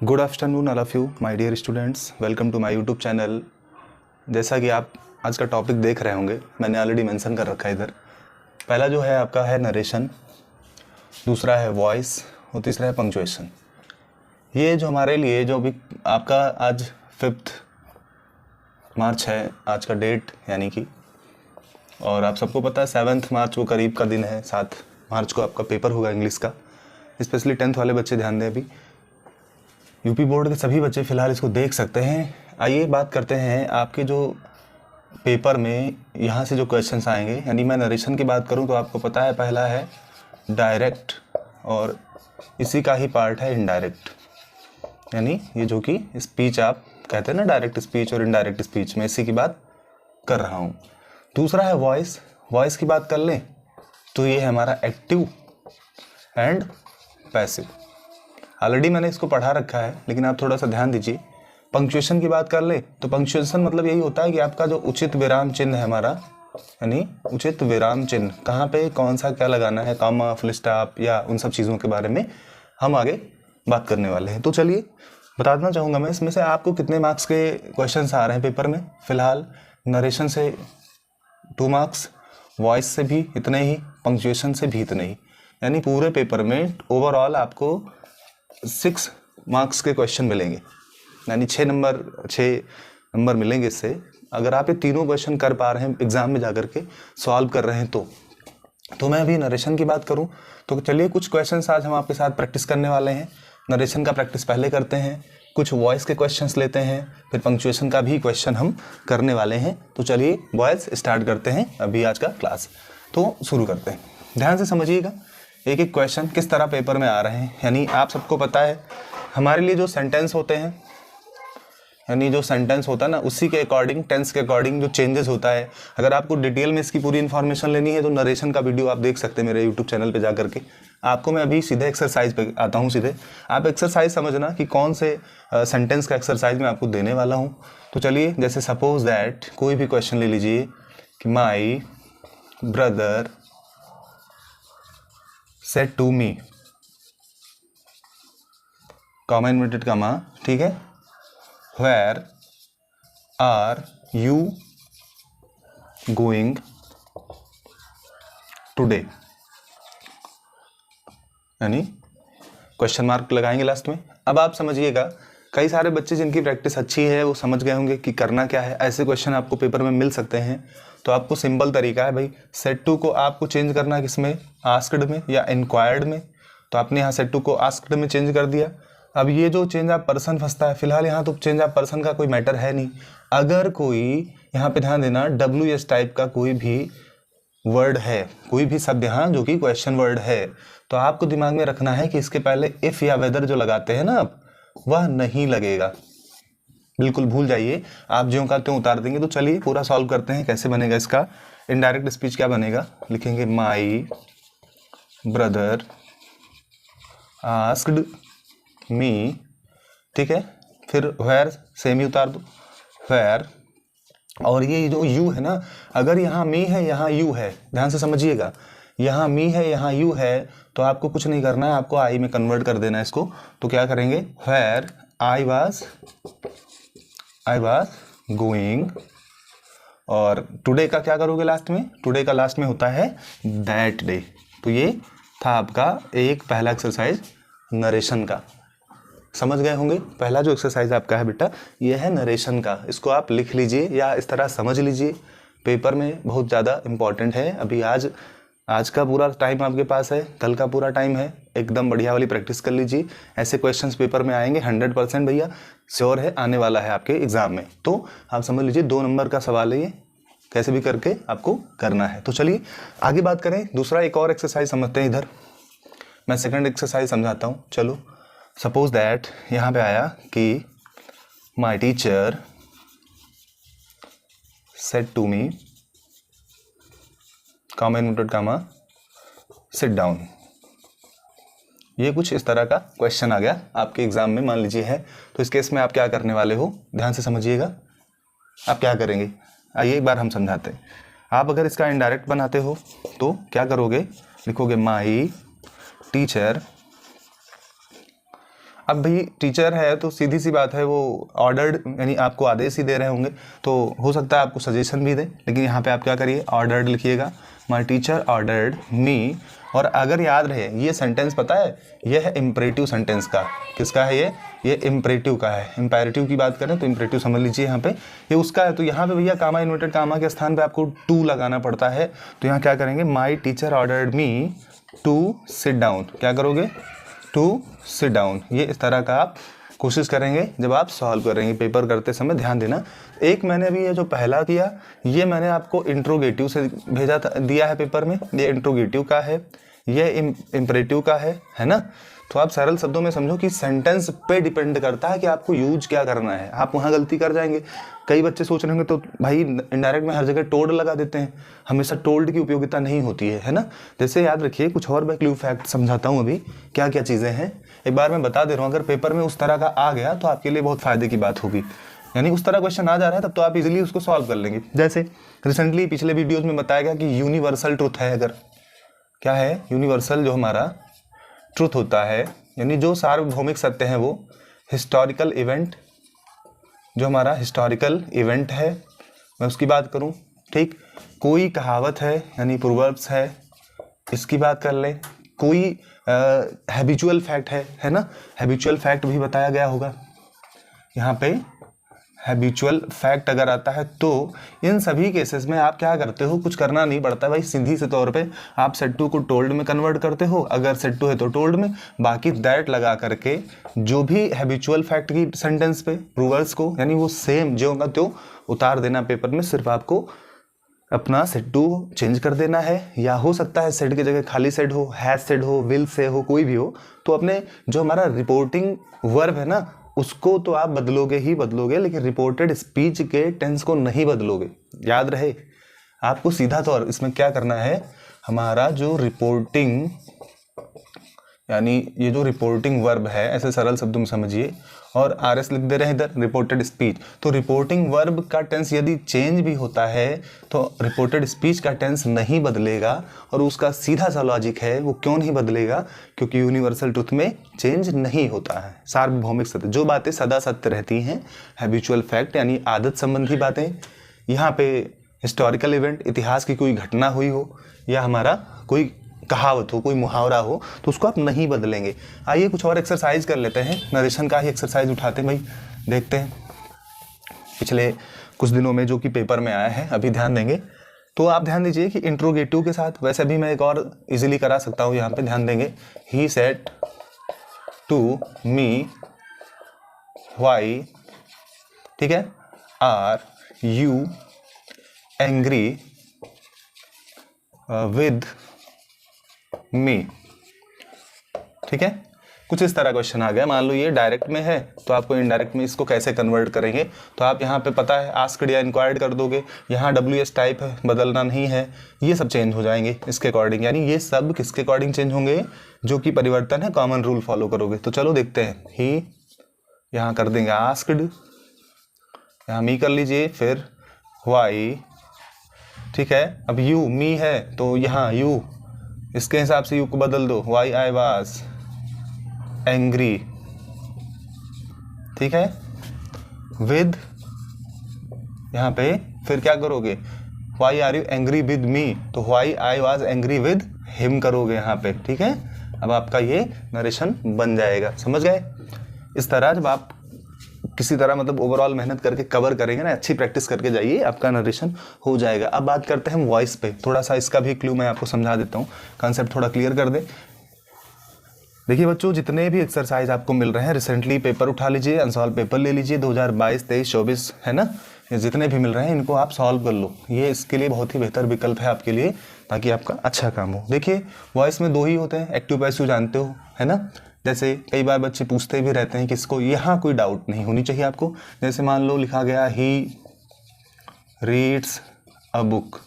Good afternoon all of you my dear students, welcome to my YouTube channel. जैसा कि आप आज का टॉपिक देख रहे होंगे, मैंने ऑलरेडी मेंशन कर रखा है इधर। पहला जो है आपका है नरेशन, दूसरा है वॉइस और तीसरा है पंक्चुएशन। ये जो हमारे लिए जो भी आपका आज 5 मार्च है आज का डेट, यानी कि, और आप सबको पता है 7 मार्च को करीब का दिन है। 7 मार्च को आपका पेपर होगा इंग्लिश का। स्पेशली 10th वाले बच्चे ध्यान दें, अभी यूपी बोर्ड के सभी बच्चे फ़िलहाल इसको देख सकते हैं। आइए बात करते हैं आपके जो पेपर में यहाँ से जो क्वेश्चंस आएंगे। यानी मैं नरेशन की बात करूँ तो आपको पता है पहला है डायरेक्ट और इसी का ही पार्ट है इनडायरेक्ट। यानी ये जो कि स्पीच आप कहते हैं ना, डायरेक्ट स्पीच और इनडायरेक्ट स्पीच, में इसी की बात कर रहा हूँ। दूसरा है वॉइस। वॉइस की बात कर लें तो ये है हमारा एक्टिव एंड पैसिव। ऑलरेडी मैंने इसको पढ़ा रखा है, लेकिन आप थोड़ा सा ध्यान दीजिए। पंक्चुएशन की बात कर ले तो पंक्चुएशन मतलब यही होता है कि आपका जो उचित विराम चिन्ह है हमारा, यानी उचित विराम चिन्ह कहाँ पे कौन सा क्या लगाना है, कॉमा, फुल स्टॉप, या उन सब चीज़ों के बारे में हम आगे बात करने वाले हैं। तो चलिए बताना चाहूँगा मैं इसमें से आपको कितने मार्क्स के क्वेश्चन आ रहे हैं पेपर में। फ़िलहाल नरेशन से 2 मार्क्स, वॉइस से भी इतने ही, पंक्चुएशन से भी इतने ही। यानी पूरे पेपर में ओवरऑल आपको 6 मार्क्स के क्वेश्चन मिलेंगे, यानी 6 नंबर मिलेंगे इससे। अगर आप ये तीनों क्वेश्चन कर पा रहे हैं एग्जाम में जाकर के सॉल्व कर रहे हैं तो मैं अभी नरेशन की बात करूं तो चलिए कुछ क्वेश्चंस आज हम आपके साथ प्रैक्टिस करने वाले हैं। नरेशन का प्रैक्टिस पहले करते हैं, कुछ वॉइस के क्वेश्चंस लेते हैं, फिर पंक्चुएशन का भी क्वेश्चन हम करने वाले हैं। तो चलिए वॉइस स्टार्ट करते हैं अभी आज का क्लास। तो शुरू करते हैं, ध्यान से समझिएगा एक एक क्वेश्चन किस तरह पेपर में आ रहे हैं। यानी आप सबको पता है हमारे लिए जो सेंटेंस होते हैं, यानी जो सेंटेंस होता है ना, उसी के अकॉर्डिंग, टेंस के अकॉर्डिंग जो चेंजेस होता है। अगर आपको डिटेल में इसकी पूरी इन्फॉर्मेशन लेनी है तो नरेशन का वीडियो आप देख सकते हैं मेरे यूट्यूब चैनल पे जा करके। आपको मैं अभी सीधे एक्सरसाइज पे आता हूँ। सीधे आप एक्सरसाइज समझना कि कौन से सेंटेंस का एक्सरसाइज मैं आपको देने वाला हूँ। तो चलिए, जैसे सपोज दैट कोई भी क्वेश्चन ले लीजिए कि my brother said to me, comma inverted comma, ठीक है, where are you going today, यानी क्वेश्चन मार्क लगाएंगे लास्ट में। अब आप समझिएगा, कई सारे बच्चे जिनकी प्रैक्टिस अच्छी है वो समझ गए होंगे कि करना क्या है। ऐसे क्वेश्चन आपको पेपर में मिल सकते हैं, तो आपको सिंपल तरीका है भाई, सेड टू को आपको चेंज करना है किसमें, आस्क्ड में या इंक्वायर्ड में। तो आपने यहाँ सेड टू को आस्क्ड में चेंज कर दिया। अब ये जो चेंज आप पर्सन फंसता है, फिलहाल यहाँ तो चेंज आप पर्सन का कोई मैटर है नहीं। अगर कोई यहाँ पे ध्यान देना WS टाइप का कोई भी वर्ड है, कोई भी शब्द यहाँ जो कि क्वेश्चन वर्ड है, तो आपको दिमाग में रखना है कि इसके पहले इफ या वेदर जो लगाते हैं ना आप, वह नहीं लगेगा। बिल्कुल भूल जाइए, आप ज्यों का त्यों उतार देंगे। तो चलिए पूरा सॉल्व करते हैं कैसे बनेगा इसका। इनडायरेक्ट स्पीच क्या बनेगा, लिखेंगे माई ब्रदर आस्क्ड मी, ठीक है, फिर वेयर सेम ही उतार दो, वेयर, और ये जो यू है ना, अगर यहाँ मी है यहाँ यू है, ध्यान से समझिएगा, यहाँ मी है यहाँ यू है, तो आपको कुछ नहीं करना है, आपको आई में कन्वर्ट कर देना है इसको। तो क्या करेंगे, वेयर आई वाज गोइंग, और टुडे का क्या करोगे लास्ट में, टुडे का लास्ट में होता है दैट डे। तो ये था आपका एक पहला एक्सरसाइज नरेशन का। समझ गए होंगे, पहला जो एक्सरसाइज आपका है बेटा ये है नरेशन का। इसको आप लिख लीजिए या इस तरह समझ लीजिए, पेपर में बहुत ज़्यादा इम्पॉर्टेंट है। अभी आज का पूरा टाइम आपके पास है, कल का पूरा टाइम है, एकदम बढ़िया वाली प्रैक्टिस कर लीजिए। ऐसे क्वेश्चंस पेपर में आएंगे 100% भैया, श्योर है, आने वाला है आपके एग्जाम में। तो आप समझ लीजिए 2 नंबर का सवाल है ये, कैसे भी करके आपको करना है। तो चलिए आगे बात करें, दूसरा एक और एक्सरसाइज समझते हैं। इधर मैं सेकंड एक्सरसाइज समझाता हूँ। चलो, सपोज दैट यहाँ पे आया कि my teacher said to me, comma inverted comma, sit down. ये कुछ इस तरह का क्वेश्चन आ गया आपके एग्जाम में, मान लीजिए है। तो इस केस में आप क्या करने वाले हो, ध्यान से समझिएगा। आप क्या करेंगे, आइए एक बार हम समझाते हैं। आप अगर इसका इनडायरेक्ट बनाते हो तो क्या करोगे, लिखोगे माई टीचर अब भाई टीचर है तो सीधी सी बात है, वो ऑर्डर्ड यानी आपको आदेश ही दे रहे होंगे, तो हो सकता है आपको सजेशन भी दे, लेकिन यहाँ पे आप क्या करिए, ऑर्डर्ड लिखिएगा, माय टीचर ऑर्डर्ड मी। और अगर याद रहे ये सेंटेंस पता है, ये है इम्परेटिव सेंटेंस का। किसका है ये इम्परेटिव का है। इम्पेरेटिव की बात करें तो इम्परेटिव समझ लीजिए यहाँ पे ये उसका है। तो यहाँ पे भैया कामा, इन्वर्टेड कामा के स्थान पे आपको टू लगाना पड़ता है। तो यहाँ क्या करेंगे, my teacher ordered me to sit down. क्या करोगे, टू सिट डाउन। ये इस तरह का आप कोशिश करेंगे जब आप सॉल्व करेंगे पेपर करते समय। ध्यान देना, एक मैंने अभी ये जो पहला किया ये मैंने आपको इंट्रोगेटिव से भेजा था, दिया है पेपर में, ये इंट्रोगेटिव का है, ये इम्परेटिव का है ना। तो आप सरल शब्दों में समझो कि सेंटेंस पे डिपेंड करता है कि आपको यूज क्या करना है। आप वहाँ गलती कर जाएंगे। कई बच्चे सोच रहे होंगे तो भाई इनडायरेक्ट में हर जगह टोल्ड लगा देते हैं, हमेशा टोल्ड की उपयोगिता नहीं होती है ना। जैसे याद रखिए, कुछ और मैं क्लू फैक्ट समझाता हूँ अभी क्या क्या चीज़ें हैं, एक बार मैं बता दे रहा हूँ। अगर पेपर में उस तरह का आ गया तो आपके लिए बहुत फायदे की बात होगी, यानी उस तरह क्वेश्चन आ जा रहा है तब तो आप इजीली उसको सॉल्व कर लेंगे। जैसे रिसेंटली पिछले वीडियोज़ में बताया गया कि यूनिवर्सल ट्रुथ है। अगर क्या है, यूनिवर्सल जो हमारा ट्रुथ होता है, यानी जो सार्वभौमिक सत्य है, वो हिस्टोरिकल इवेंट, जो हमारा हिस्टोरिकल इवेंट है मैं उसकी बात करूं, ठीक। कोई कहावत है यानी प्रोवर्ब्स है, इसकी बात कर लें। कोई हैबिचुअल फैक्ट है ना, हैबिचुअल फैक्ट भी बताया गया होगा यहाँ पे। हैबिचुअल फैक्ट अगर आता है तो इन सभी केसेस में आप क्या करते हो, कुछ करना नहीं पड़ता भाई, सीधी से तौर पे आप सेट टू को टोल्ड में कन्वर्ट करते हो। अगर सेट टू है तो टोल्ड में, बाकी दैट लगा करके जो भी हैबिचुअल फैक्ट की सेंटेंस पे प्रूवर्स को यानी वो सेम जो होगा तो उतार देना पेपर में। सिर्फ आपको अपना सेट टू चेंज कर देना है, या हो सकता है सेट की जगह खाली सेट हो, हैज सेट हो, विल से हो, कोई भी हो। तो अपने जो हमारा रिपोर्टिंग वर्ब है ना उसको तो आप बदलोगे ही बदलोगे, लेकिन रिपोर्टेड स्पीच के टेंस को नहीं बदलोगे। याद रहे, आपको सीधा तौर इसमें क्या करना है, हमारा जो रिपोर्टिंग यानी ये जो रिपोर्टिंग वर्ब है, ऐसे सरल शब्दों में समझिए, और आरएस लिख दे रहे हैं इधर, रिपोर्टेड स्पीच। तो रिपोर्टिंग वर्ब का टेंस यदि चेंज भी होता है तो रिपोर्टेड स्पीच का टेंस नहीं बदलेगा। और उसका सीधा सा लॉजिक है, वो क्यों नहीं बदलेगा, क्योंकि यूनिवर्सल ट्रुथ में चेंज नहीं होता है। सार्वभौमिक सत्य, जो बातें सदा सत्य रहती हैं, हैबिचुअल फैक्ट यानी आदत संबंधी बातें, यहाँ पे हिस्टोरिकल इवेंट, इतिहास की कोई घटना हुई हो, या हमारा कोई कहावत हो, कोई मुहावरा हो, तो उसको आप नहीं बदलेंगे। आइए कुछ और एक्सरसाइज कर लेते हैं, नरेशन का ही एक्सरसाइज उठाते हैं भाई, देखते हैं पिछले कुछ दिनों में जो कि पेपर में आया है। अभी ध्यान देंगे तो आप ध्यान दीजिए कि इंट्रोगेटिव के साथ वैसे भी मैं एक और इजीली करा सकता हूँ। यहाँ पे ध्यान देंगे, he said to me why, ठीक है, are you angry with me, ठीक है। कुछ इस तरह क्वेश्चन आ गया। मान लो ये डायरेक्ट में है तो आपको इनडायरेक्ट में इसको कैसे कन्वर्ट करेंगे, तो आप यहाँ पे पता है आस्क्ड या इंक्वायर्ड कर दोगे। यहाँ WS टाइप है, बदलना नहीं है, ये सब चेंज हो जाएंगे इसके अकॉर्डिंग। यानी ये सब किसके अकॉर्डिंग चेंज होंगे, जो कि परिवर्तन है, कॉमन रूल फॉलो करोगे। तो चलो देखते हैं, ही यहाँ कर देंगे आस्क्ड, यहाँ मी कर लीजिए, फिर वाई, ठीक है। अब यू मी है तो यहाँ यू, इसके हिसाब से यू को बदल दो, वाई आई वाज एंग्री, ठीक है, विद, यहाँ पे फिर क्या करोगे, why are you angry with me, तो why I was angry with him करोगे यहाँ पे, ठीक है। अब आपका ये नरेशन बन जाएगा, समझ गए। इस तरह जब आप किसी तरह मतलब ओवरऑल मेहनत करके कवर करेंगे ना, अच्छी प्रैक्टिस करके जाइए, आपका नरेशन हो जाएगा। अब बात करते हैं वॉइस पे, थोड़ा सा इसका भी क्लू मैं आपको समझा देता हूँ, कंसेप्ट थोड़ा क्लियर कर दे। देखिए बच्चों, जितने भी एक्सरसाइज आपको मिल रहे हैं, रिसेंटली पेपर उठा लीजिए, अनसॉल्व पेपर ले लीजिए 2022, 23, 24, है ना, ये जितने भी मिल रहे हैं इनको आप सॉल्व कर लो। ये इसके लिए बहुत ही बेहतर विकल्प है आपके लिए, ताकि आपका अच्छा काम हो। देखिए वॉइस में दो ही होते हैं, एक्टिव पैसिव जानते हो, है ना। जैसे कई बार बच्चे पूछते भी रहते हैं कि इसको, यहाँ कोई डाउट नहीं होनी चाहिए आपको। जैसे मान लो लिखा गया ही रीड्स अ बुक,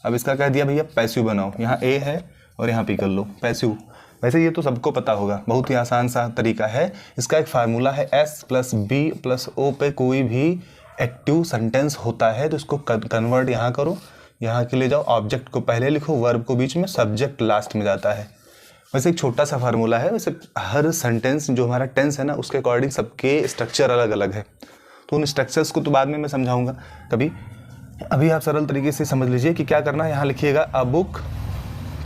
अब इसका कह दिया भैया पैसिव बनाओ, यहाँ ए है और यहाँ पी कर लो पैसिव। वैसे ये तो सबको पता होगा, बहुत ही आसान सा तरीका है। इसका एक फार्मूला है, S + B + O पे कोई भी एक्टिव सेंटेंस होता है तो इसको कन्वर्ट यहाँ करो, यहाँ के ले जाओ, ऑब्जेक्ट को पहले लिखो, वर्ब को बीच में, सब्जेक्ट लास्ट में जाता है। वैसे एक छोटा सा फार्मूला है, वैसे हर सेंटेंस जो हमारा टेंस है ना उसके अकॉर्डिंग सबके स्ट्रक्चर अलग अलग है, तो उन स्ट्रक्चर्स को तो बाद में मैं समझाऊंगा कभी। अभी आप सरल तरीके से समझ लीजिए कि क्या करना है। यहाँ लिखिएगा अ बुक,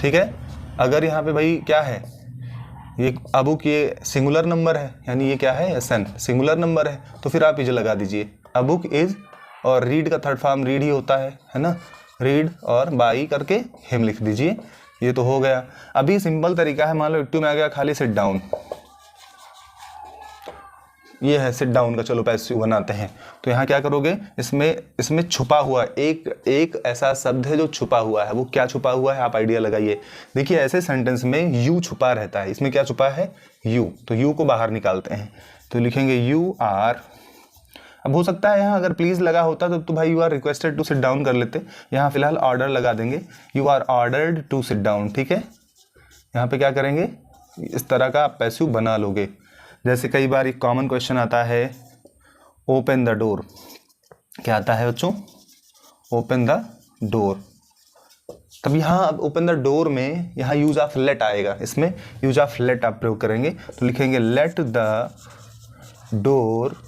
ठीक है। अगर यहाँ पे भाई क्या है, ये अ बुक ये सिंगुलर नंबर है, यानी ये क्या है, एसएन सिंगुलर नंबर है, तो फिर आप इज लगा दीजिए अ बुक इज, और रीड का थर्ड फॉर्म रीड ही होता है ना, रीड और बाई करके हिम लिख दीजिए, ये तो हो गया। अभी सिंपल तरीका है, मान लो एक्टिव में आ गया खाली सिट डाउन, ये है सिट डाउन का, चलो पैसिव बनाते हैं। तो यहाँ क्या करोगे, इसमें छुपा हुआ एक ऐसा शब्द है जो छुपा हुआ है, वो क्या छुपा हुआ है आप आइडिया लगाइए। देखिए ऐसे सेंटेंस में यू छुपा रहता है, इसमें क्या छुपा है, यू, तो यू को बाहर निकालते हैं, तो लिखेंगे यू आर। अब हो सकता है यहाँ अगर प्लीज़ लगा होता तो भाई you are requested to sit down कर लेते, यहाँ फिलहाल ऑर्डर लगा देंगे, you are ordered to sit down, ठीक है। यहाँ पे क्या करेंगे, इस तरह का आप पैसिव बना लोगे। जैसे कई बार एक कॉमन क्वेश्चन आता है ओपन द डोर, क्या आता है बच्चों, ओपन द डोर। तब यहाँ ओपन द डोर में यहाँ यूज ऑफ लेट आएगा, इसमें यूज ऑफ लेट आप प्रयोग करेंगे, तो लिखेंगे let the door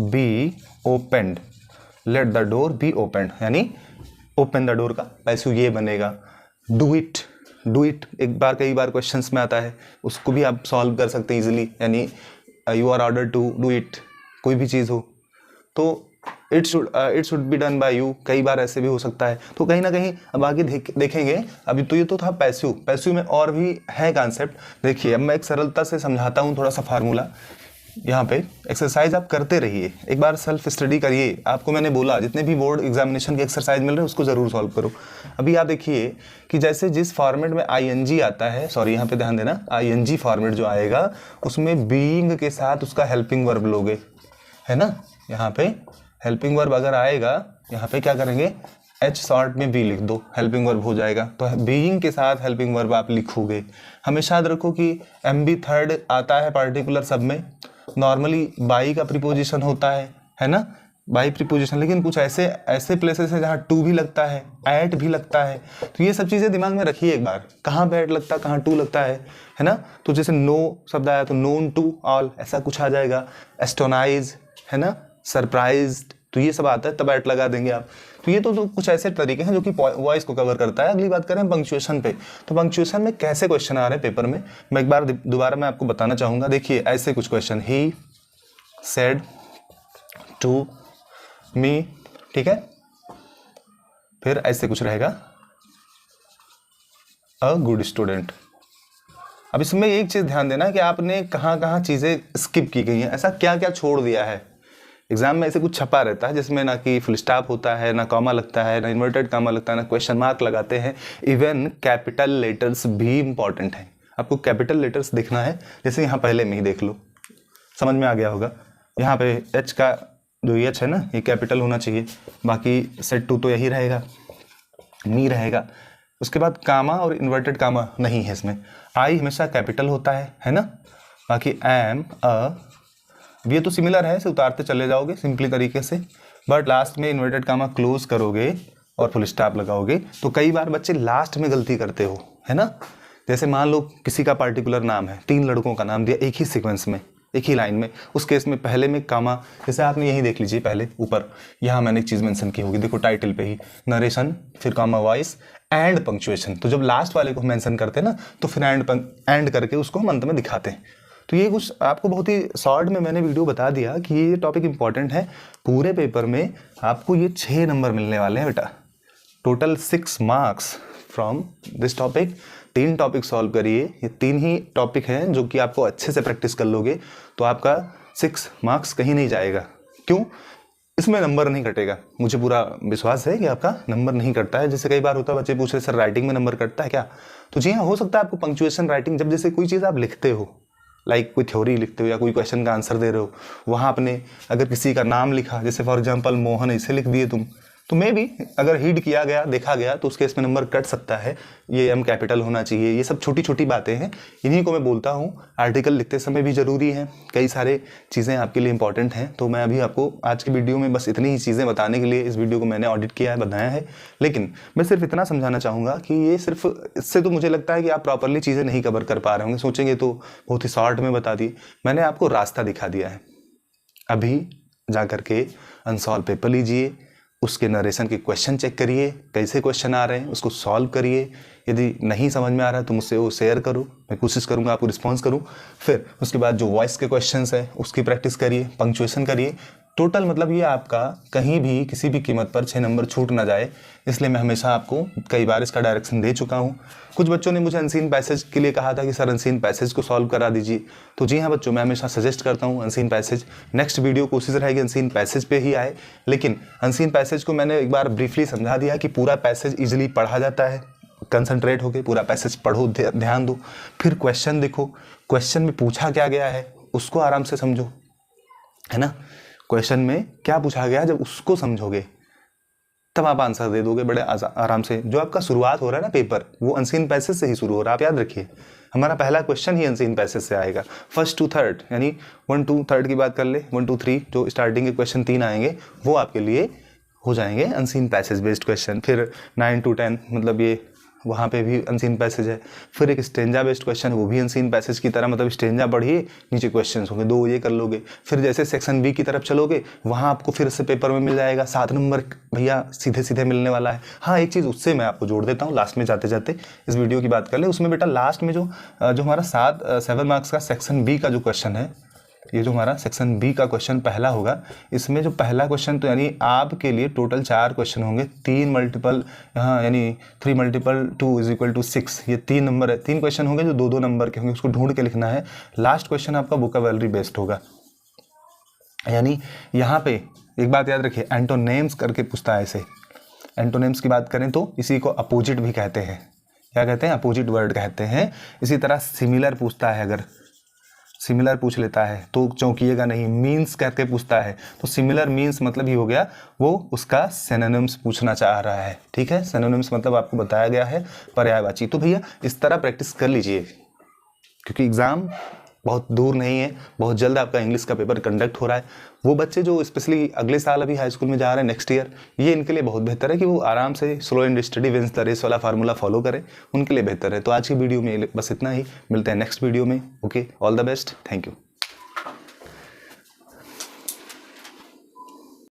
be opened, let the door be opened, यानी ओपन द डोर का पैसिव ये बनेगा। डू इट, डू इट एक बार कई बार क्वेश्चंस में आता है, उसको भी आप सॉल्व कर सकते हैं इजीली, यानी you are order to do it, कोई भी चीज़ हो तो it should be done by you, कई बार ऐसे भी हो सकता है। तो कहीं ना कहीं अब आगे देखेंगे, अभी तो ये तो था पैसिव, पैसिव में और भी है कॉन्सेप्ट। देखिए अब मैं एक सरलता से समझाता हूँ थोड़ा सा फार्मूला। यहाँ पे एक्सरसाइज आप करते रहिए, एक बार सेल्फ स्टडी करिए, आपको मैंने बोला जितने भी बोर्ड एग्जामिनेशन के एक्सरसाइज मिल रहे हैं उसको ज़रूर सॉल्व करो। अभी आप देखिए कि जैसे जिस फॉर्मेट में आईएनजी आता है, सॉरी यहाँ पे ध्यान देना, आईएनजी फॉर्मेट जो आएगा उसमें बीइंग के साथ उसका हेल्पिंग वर्ब लोगे, है ना। यहाँ पे हेल्पिंग वर्ब अगर आएगा, यहाँ पे क्या करेंगे, एच शॉर्ट में बी लिख दो, हेल्पिंग वर्ब हो जाएगा। तो बीइंग के साथ हेल्पिंग वर्ब आप लिखोगे। हमेशा याद रखो कि एमबी थर्ड आता है पार्टिकुलर सब में, नॉर्मली बाई का प्रीपोजिशन होता है ना, बाई प्रीपोजिशन, लेकिन कुछ ऐसे प्लेसेस है जहाँ टू भी लगता है, एट भी लगता है, तो ये सब चीज़ें दिमाग में रखिए एक बार, कहाँ पे एट लगता है कहाँ टू लगता है ना। तो जैसे नो शब्द आया तो नोन टू ऑल ऐसा कुछ आ जाएगा, एस्टोनाइज है ना, सरप्राइज्ड, तो ये सब आता है तब एट लगा देंगे आप। तो ये तो कुछ ऐसे तरीके हैं जो कि वॉइस को कवर करता है। अगली बात करें पंक्चुएशन पे, तो पंक्चुएशन में कैसे क्वेश्चन आ रहे हैं पेपर में, मैं एक बार दोबारा मैं आपको बताना चाहूँगा। देखिए ऐसे कुछ question, he said to me, ठीक है, फिर ऐसे कुछ रहेगा, अ गुड स्टूडेंट। अब इसमें एक चीज़ ध्यान देना कि आपने कहाँ कहाँ चीज़ें स्किप की गई हैं, ऐसा क्या क्या छोड़ दिया है। एग्जाम में ऐसे कुछ छपा रहता है जिसमें ना कि फुल स्टॉप होता है, ना कॉमा लगता है, ना इन्वर्टेड कॉमा लगता है, ना क्वेश्चन मार्क लगाते हैं। इवन कैपिटल लेटर्स भी इंपॉर्टेंट हैं, आपको कैपिटल लेटर्स देखना है, जैसे यहाँ पहले में ही देख लो, समझ में आ गया होगा। यहाँ पे एच का जो एच है ना ये कैपिटल होना चाहिए, बाकी सेट टू तो यही रहेगा, मी रहेगा। उसके बाद कामा और इन्वर्टेड कामा नहीं है इसमें, आई हमेशा कैपिटल होता है ना, बाकी एम अ ये तो सिमिलर है, इसे उतारते चले जाओगे सिंपली तरीके से, बट लास्ट में इन्वर्टेड कामा क्लोज करोगे और फुल स्टॉप लगाओगे। तो कई बार बच्चे लास्ट में गलती करते हो, है ना। जैसे मान लो किसी का पार्टिकुलर नाम है, 3 लड़कों का नाम दिया एक ही सीक्वेंस में, एक ही लाइन में, उस केस में पहले में कामा, जैसे आपने यही देख लीजिए पहले ऊपर, यहाँ मैंने एक चीज़ मेंशन की होगी, देखो टाइटल पे ही, नरेशन, फिर कामा वॉइस एंड पंक्चुएशन। तो जब लास्ट वाले को मेंशन करते हैं ना तो फिर एंड करके उसको हम अंत में दिखाते हैं। तो ये कुछ आपको बहुत ही शॉर्ट में मैंने वीडियो बता दिया कि ये टॉपिक इंपॉर्टेंट है। पूरे पेपर में आपको ये 6 नंबर मिलने वाले हैं बेटा, total 6 marks from this topic. 3 topic solve करिए, ये 3 ही टॉपिक हैं जो कि आपको अच्छे से प्रैक्टिस कर लोगे तो आपका 6 मार्क्स कहीं नहीं जाएगा। क्यों? इसमें नंबर नहीं कटेगा, मुझे पूरा विश्वास है कि आपका नंबर नहीं कटता है। जैसे कई बार होता है बच्चे पूछ रहे सर राइटिंग में नंबर कटता है क्या, तो जी हाँ हो सकता है आपको पंक्चुएशन राइटिंग, जब जैसे कोई चीज़ आप लिखते हो, लाइक कोई थ्योरी लिखते हो या कोई क्वेश्चन का आंसर दे रहे हो, वहाँ आपने अगर किसी का नाम लिखा, जैसे फॉर एग्जांपल मोहन ऐसे लिख दिए तुम, तो मे भी अगर हीड किया गया, देखा गया, तो उसके इसमें नंबर कट सकता है। ये एम कैपिटल होना चाहिए, ये सब छोटी छोटी बातें हैं, इन्हीं को मैं बोलता हूँ। आर्टिकल लिखते समय भी ज़रूरी है, कई सारे चीज़ें आपके लिए इंपॉर्टेंट हैं। तो मैं अभी आपको आज की वीडियो में बस इतनी ही चीज़ें बताने के लिए इस वीडियो को मैंने ऑडिट किया है, बनाया है। लेकिन मैं सिर्फ इतना समझाना चाहूँगा कि ये सिर्फ इससे तो मुझे लगता है कि आप प्रॉपरली चीज़ें नहीं कवर कर पा रहे होंगे, सोचेंगे तो बहुत ही शॉर्ट में बता दी। मैंने आपको रास्ता दिखा दिया है। अभी जा कर के अनसॉल्व पेपर लीजिए, उसके नरेशन के क्वेश्चन चेक करिए, कैसे क्वेश्चन आ रहे हैं उसको सॉल्व करिए। यदि नहीं समझ में आ रहा है तो मुझसे वो शेयर करो, मैं कोशिश करूँगा आपको रिस्पॉन्स करूँ। फिर उसके बाद जो वॉइस के क्वेश्चंस हैं उसकी प्रैक्टिस करिए, पंक्चुएशन करिए। टोटल मतलब ये आपका कहीं भी किसी भी कीमत पर 6 नंबर छूट ना जाए, इसलिए मैं हमेशा आपको कई बार इसका डायरेक्शन दे चुका हूँ। कुछ बच्चों ने मुझे अनसीन पैसेज के लिए कहा था कि सर अनसीन पैसेज को सॉल्व करा दीजिए। तो जी हाँ बच्चों, मैं हमेशा सजेस्ट करता हूँ अनसीन पैसेज। नेक्स्ट वीडियो कोशिश रहेगी अनसीन पैसेज पे ही आए, लेकिन अनसीन पैसेज को मैंने एक बार ब्रीफली समझा दिया कि पूरा पैसेज ईजिली पढ़ा जाता है। कंसंट्रेट होकर पूरा पैसेज पढ़ो, ध्यान दो, फिर क्वेश्चन देखो, क्वेश्चन में पूछा क्या गया है उसको आराम से समझो, है ना। क्वेश्चन में क्या पूछा गया, जब उसको समझोगे तब आप आंसर दे दोगे बड़े आराम से। जो आपका शुरुआत हो रहा है ना पेपर, वो अनसीन पैसेज से ही शुरू हो रहा है। आप याद रखिए, हमारा पहला क्वेश्चन ही अनसीन पैसेज से आएगा। फर्स्ट टू थर्ड, यानी 1 to 3 की बात कर ले, 1 to 3 जो स्टार्टिंग के क्वेश्चन 3 आएंगे वो आपके लिए हो जाएंगे अनसीन पैसेज बेस्ड क्वेश्चन। फिर 9 to 10 मतलब ये वहाँ पे भी अनसीन पैसेज है। फिर एक स्टेंजा बेस्ड क्वेश्चन, वो भी अनसीन पैसेज की तरह, मतलब स्टेंजा पढ़िए, नीचे क्वेश्चंस होंगे 2, ये कर लोगे। फिर जैसे सेक्शन बी की तरफ चलोगे, वहाँ आपको फिर से पेपर में मिल जाएगा 7 नंबर भैया सीधे सीधे मिलने वाला है। हाँ, एक चीज़ उससे मैं आपको जोड़ देता हूँ, लास्ट में जाते जाते इस वीडियो की बात कर ले। उसमें बेटा लास्ट में जो हमारा 7 मार्क्स का सेक्शन बी का जो क्वेश्चन है, ये जो हमारा सेक्शन बी का क्वेश्चन पहला होगा, इसमें जो पहला क्वेश्चन, तो यानी आपके लिए टोटल 4 क्वेश्चन होंगे। 3 मल्टीपल यहाँ यानी 3 × 2 = 6, ये 3 नंबर है। 3 क्वेश्चन होंगे जो 2-2 नंबर के होंगे, उसको ढूंढ के लिखना है। लास्ट क्वेश्चन आपका वोकैबुलरी बेस्ड होगा। यानी यहाँ पे एक बात याद रखिए, एंटोनेम्स करके पूछता है इसे। एंटोनेम्स की बात करें तो इसी को अपोजिट भी कहते हैं। क्या कहते हैं? अपोजिट वर्ड कहते हैं। इसी तरह सिमिलर पूछता है, अगर सिमिलर पूछ लेता है तो चौंकिएगा नहीं। मीन्स करके पूछता है तो सिमिलर मीन्स मतलब ही हो गया वो उसका सिनोनिम्स पूछना चाह रहा है। ठीक है, सिनोनिम्स मतलब आपको बताया गया है पर्यायवाची। तो भैया इस तरह प्रैक्टिस कर लीजिए, क्योंकि एग्ज़ाम बहुत दूर नहीं है, बहुत जल्द आपका इंग्लिश का पेपर कंडक्ट हो रहा है। वो बच्चे जो स्पेशली अगले साल अभी हाई स्कूल में जा रहे हैं, नेक्स्ट ईयर, ये इनके लिए बहुत बेहतर है कि वो आराम से slow and steady wins the race वाला फार्मूला फॉलो करें, उनके लिए बेहतर है। तो आज की वीडियो में बस इतना ही, मिलते हैं नेक्स्ट वीडियो में। Okay, all the best, thank you.